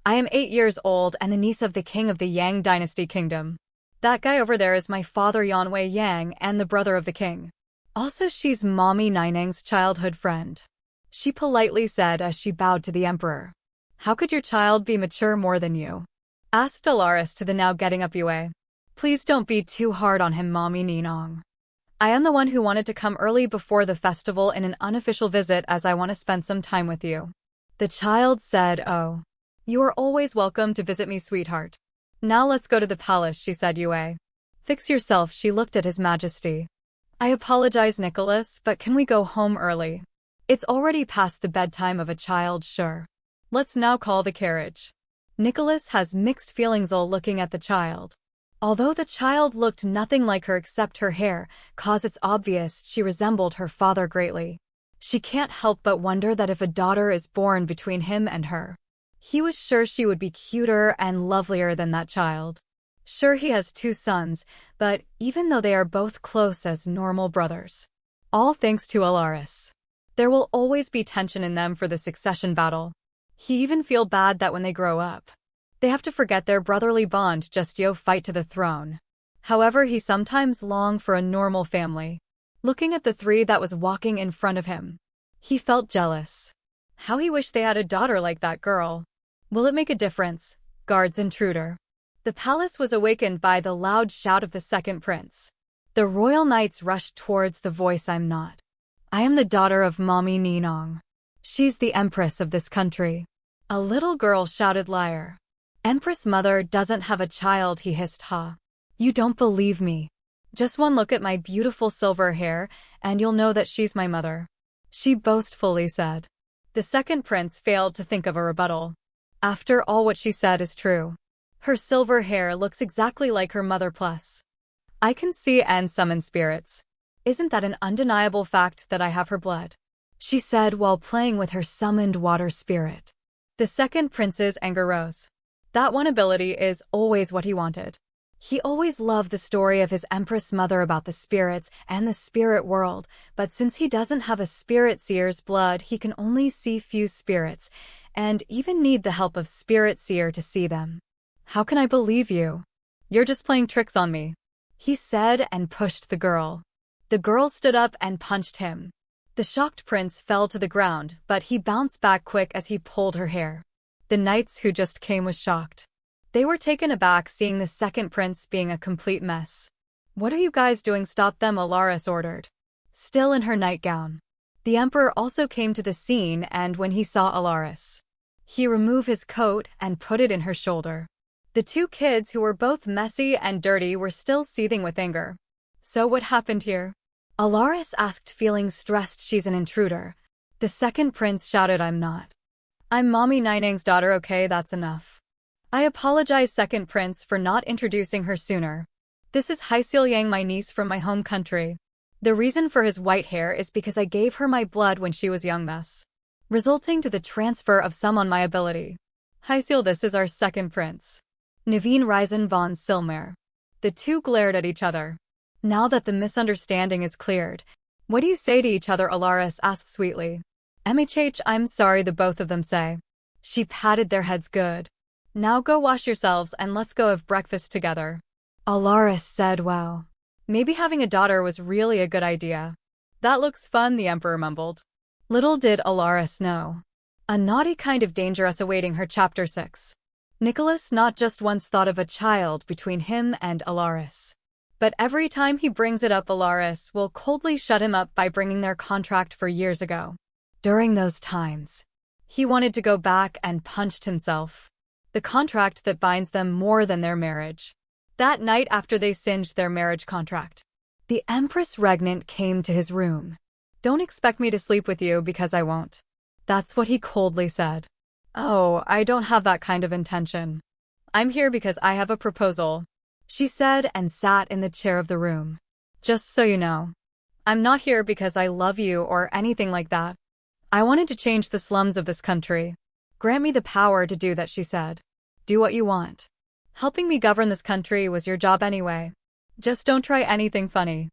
I am 8 years old and the niece of the king of the Yang dynasty kingdom. That guy over there is my father, Yanwei Yang, and the brother of the king. Also, she's Mommy Ninang's childhood friend, she politely said as she bowed to the emperor. How could your child be mature more than you? Asked Alarice to the now getting up Yue. Please don't be too hard on him, Mommy Ninong. I am the one who wanted to come early before the festival in an unofficial visit as I want to spend some time with you. The child said, "Oh. You are always welcome to visit me, sweetheart. Now let's go to the palace," she said. "Yue. Fix yourself." She looked at His Majesty. "I apologize, Nicholas, but can we go home early? It's already past the bedtime of a child." "Sure. Let's now call the carriage." Nicholas has mixed feelings all looking at the child. Although the child looked nothing like her except her hair, 'cause it's obvious she resembled her father greatly. She can't help but wonder that if a daughter is born between him and her, he was sure she would be cuter and lovelier than that child. Sure, he has 2 sons, but even though they are both close as normal brothers, all thanks to Alarice, there will always be tension in them for the succession battle. He even feel bad that when they grow up, they have to forget their brotherly bond just fight to the throne. However, he sometimes long for a normal family. Looking at the 3 that was walking in front of him, he felt jealous. How he wished they had a daughter like that girl. Will it make a difference? Guards intruder. The palace was awakened by the loud shout of the second prince. The royal knights rushed towards the voice. "I am the daughter of Mommy Ninong. She's the Empress of this country." A little girl shouted, "Liar. Empress mother doesn't have a child," he hissed. "Ha. You don't believe me? Just one look at my beautiful silver hair, and you'll know that she's my mother," she boastfully said. The second prince failed to think of a rebuttal. After all, what she said is true. Her silver hair looks exactly like her mother, plus I can see and summon spirits. Isn't that an undeniable fact that I have her blood?" she said while playing with her summoned water spirit. The second prince's anger rose. That one ability is always what he wanted. He always loved the story of his Empress mother about the spirits and the spirit world, but since he doesn't have a spirit seer's blood, he can only see few spirits, and even need the help of spirit seer to see them. "How can I believe you? You're just playing tricks on me," he said and pushed the girl. The girl stood up and punched him. The shocked prince fell to the ground, but he bounced back quick as he pulled her hair. The knights who just came was shocked. They were taken aback seeing the second prince being a complete mess. "What are you guys doing? Stop them," Alarice ordered. Still in her nightgown. The emperor also came to the scene, and when he saw Alarice, he removed his coat and put it in her shoulder. The 2 kids, who were both messy and dirty, were still seething with anger. "So what happened here?" Alarice asked, feeling stressed. "She's an intruder." The second prince shouted, "I'm not. I'm Mommy Ninang's daughter, okay? That's enough." "I apologize, second prince, for not introducing her sooner. This is Yang, my niece from my home country. The reason for his white hair is because I gave her my blood when she was young, thus resulting to the transfer of some on my ability. This is our second prince, Naveen Ryzen von Silmer." The 2 glared at each other. "Now that the misunderstanding is cleared, what do you say to each other?" Alarice asked sweetly. "I'm sorry," the both of them say. She patted their heads. "Good. Now go wash yourselves and let's go have breakfast together." Alarice said, "Wow. Maybe having a daughter was really a good idea." "That looks fun," the emperor mumbled. Little did Alarice know. A naughty kind of dangerous awaiting her. Chapter 6. Nicholas not just once thought of a child between him and Alarice, but every time he brings it up, Alarice will coldly shut him up by bringing their contract for years ago. During those times, he wanted to go back and punched himself. The contract that binds them more than their marriage. That night after they singed their marriage contract, the Empress regnant came to his room. "Don't expect me to sleep with you because I won't." That's what he coldly said. "Oh, I don't have that kind of intention. I'm here because I have a proposal," she said and sat in the chair of the room. "Just so you know, I'm not here because I love you or anything like that. I wanted to change the slums of this country. Grant me the power to do that," she said. "Do what you want. Helping me govern this country was your job anyway. Just don't try anything funny.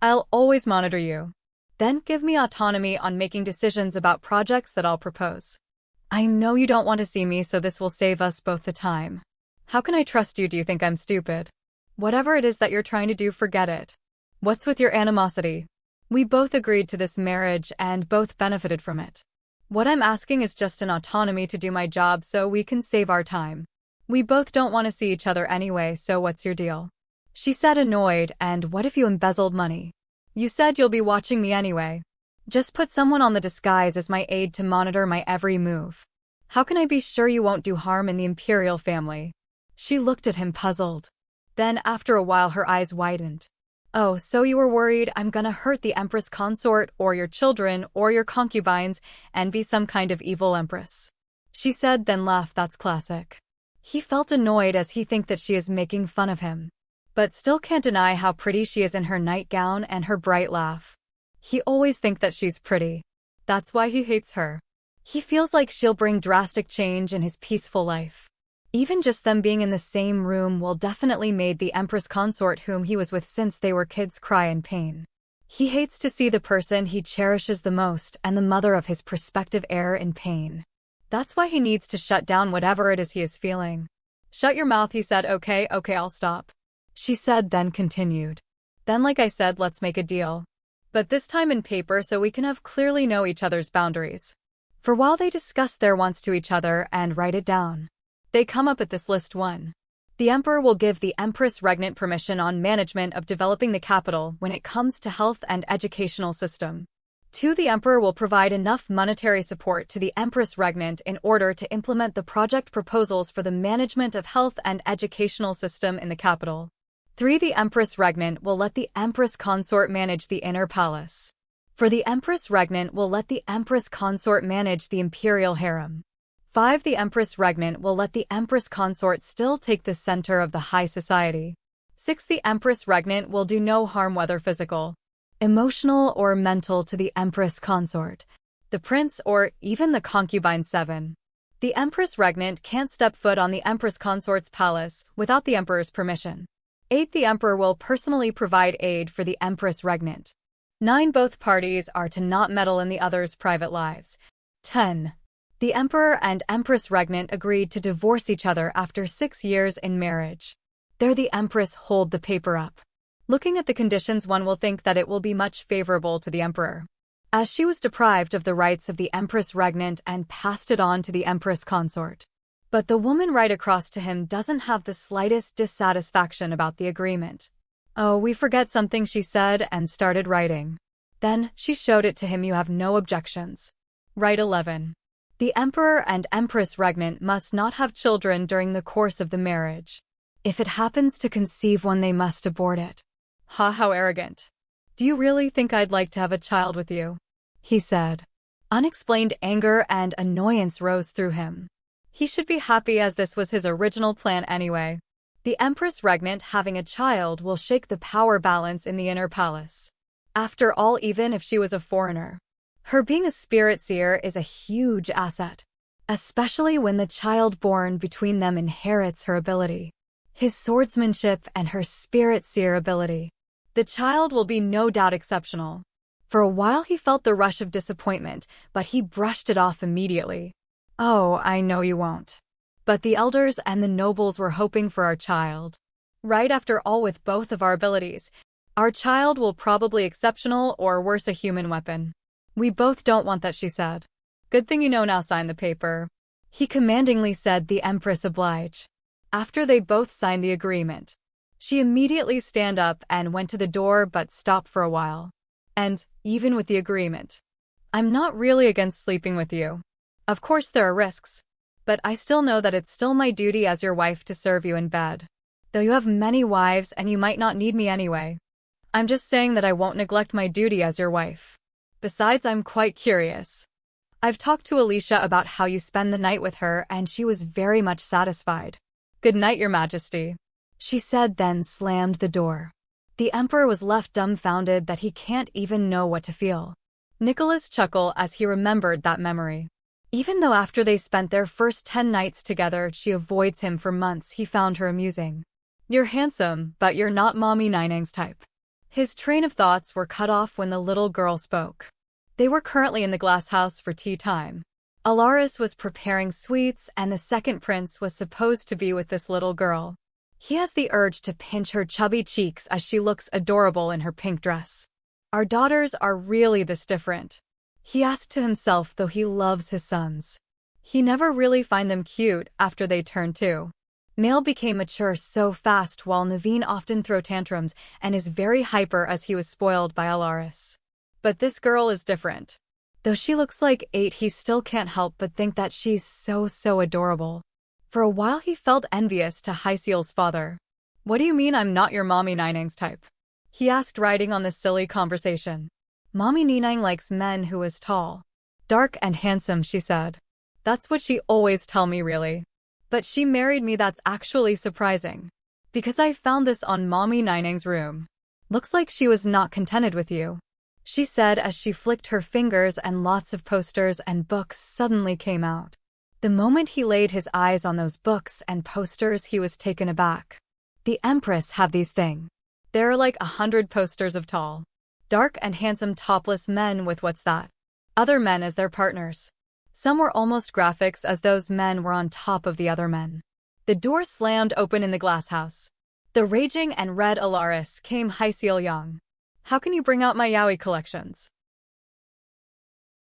I'll always monitor you. Then give me autonomy on making decisions about projects that I'll propose. I know you don't want to see me, so this will save us both the time. How can I trust you? Do you think I'm stupid? Whatever it is that you're trying to do, forget it. What's with your animosity? We both agreed to this marriage and both benefited from it. What I'm asking is just an autonomy to do my job so we can save our time. We both don't want to see each other anyway, so what's your deal?" She said, annoyed. "And what if you embezzled money? You said you'll be watching me anyway." Just put someone on the disguise as my aide to monitor my every move. How can I be sure you won't do harm in the imperial family? She looked at him puzzled. Then, after a while, her eyes widened. Oh, so you were worried I'm gonna hurt the Empress consort, or your children, or your concubines, and be some kind of evil Empress? She said, then laughed. That's classic. He felt annoyed as he think that she is making fun of him, but still can't deny how pretty she is in her nightgown and her bright laugh. He always think that she's pretty. That's why he hates her. He feels like she'll bring drastic change in his peaceful life. Even just them being in the same room will definitely made the Empress consort whom he was with since they were kids cry in pain. He hates to see the person he cherishes the most and the mother of his prospective heir in pain. That's why he needs to shut down whatever it is he is feeling. Shut your mouth, he said. Okay, I'll stop. She said, then continued. Then, like I said, let's make a deal. But this time in paper so we can have clearly know each other's boundaries. For while they discuss their wants to each other and write it down, they come up at this list. 1. The Emperor will give the Empress Regnant permission on management of developing the capital when it comes to health and educational system. 2. The Emperor will provide enough monetary support to the Empress Regnant in order to implement the project proposals for the management of health and educational system in the capital. 3. The Empress Regnant will let the Empress Consort manage the inner palace. 4. The Empress Regnant will let the Empress Consort manage the imperial harem. 5. The Empress Regnant will let the Empress Consort still take the center of the high society. 6. The Empress Regnant will do no harm whether physical, emotional, or mental to the Empress Consort, the prince, or even the concubine. 7. The Empress Regnant can't step foot on the Empress Consort's palace without the Emperor's permission. 8. The Emperor will personally provide aid for the Empress Regnant. 9. Both parties are to not meddle in the other's private lives. 10. The Emperor and Empress Regnant agreed to divorce each other after 6 years in marriage. There the Empress hold the paper up. Looking at the conditions, one will think that it will be much favorable to the Emperor, as she was deprived of the rights of the Empress Regnant and passed it on to the Empress Consort. But the woman right across to him doesn't have the slightest dissatisfaction about the agreement. Oh, we forget something, she said, and started writing. Then she showed it to him. You have no objections. Right. 11. The Emperor and Empress Regnant must not have children during the course of the marriage. If it happens to conceive one, they must abort it. Ha, how arrogant. Do you really think I'd like to have a child with you? He said. Unexplained anger and annoyance rose through him. He should be happy, as this was his original plan anyway. The Empress Regnant having a child will shake the power balance in the inner palace. After all, even if she was a foreigner, her being a spirit seer is a huge asset, especially when the child born between them inherits her ability, his swordsmanship and her spirit seer ability. The child will be no doubt exceptional. For a while he felt the rush of disappointment, but he brushed it off immediately. Oh, I know you won't. But the elders and the nobles were hoping for our child. Right, after all, with both of our abilities, our child will probably exceptional, or worse, a human weapon. We both don't want that, she said. Good thing you know now, sign the paper. He commandingly said. The Empress obliged. After they both signed the agreement, she immediately stand up and went to the door, but stopped for a while. And, even with the agreement, I'm not really against sleeping with you. Of course there are risks, but I still know that it's still my duty as your wife to serve you in bed. Though you have many wives and you might not need me anyway. I'm just saying that I won't neglect my duty as your wife. Besides, I'm quite curious. I've talked to Alicia about how you spend the night with her, and she was very much satisfied. Good night, Your Majesty, she said, then slammed the door. The Emperor was left dumbfounded that he can't even know what to feel. Nicholas chuckled as he remembered that memory. Even though after they spent their first 10 nights together she avoids him for months, he found her amusing. You're handsome, but you're not Mommy Ninang's type. His train of thoughts were cut off when the little girl spoke. They were currently in the glass house for tea time. Alarice was preparing sweets, and the second prince was supposed to be with this little girl. He has the urge to pinch her chubby cheeks as she looks adorable in her pink dress. Our daughters are really this different, he asked to himself, though he loves his sons. He never really find them cute after they turn 2. Male became mature so fast, while Naveen often throw tantrums and is very hyper as he was spoiled by Alarice. But this girl is different. Though she looks like 8, he still can't help but think that she's so adorable. For a while he felt envious to Hyseal's father. "What do you mean I'm not your mommy Ninang's type?" he asked, riding on this silly conversation. "Mommy Ninang likes men who is tall, dark and handsome," she said. "That's what she always tell me, really. But she married me. That's actually surprising. Because I found this on Mommy Ninang's room. Looks like she was not contented with you," she said as she flicked her fingers and lots of posters and books suddenly came out. The moment he laid his eyes on those books and posters, he was taken aback. The Empress have these things. There are like 100 posters of tall, dark and handsome topless men with what's that? Other men as their partners. Some were almost graphics, as those men were on top of the other men. The door slammed open in the glass house. The raging and red Alarice came. "Hyseal Young, how can you bring out my yaoi collections?"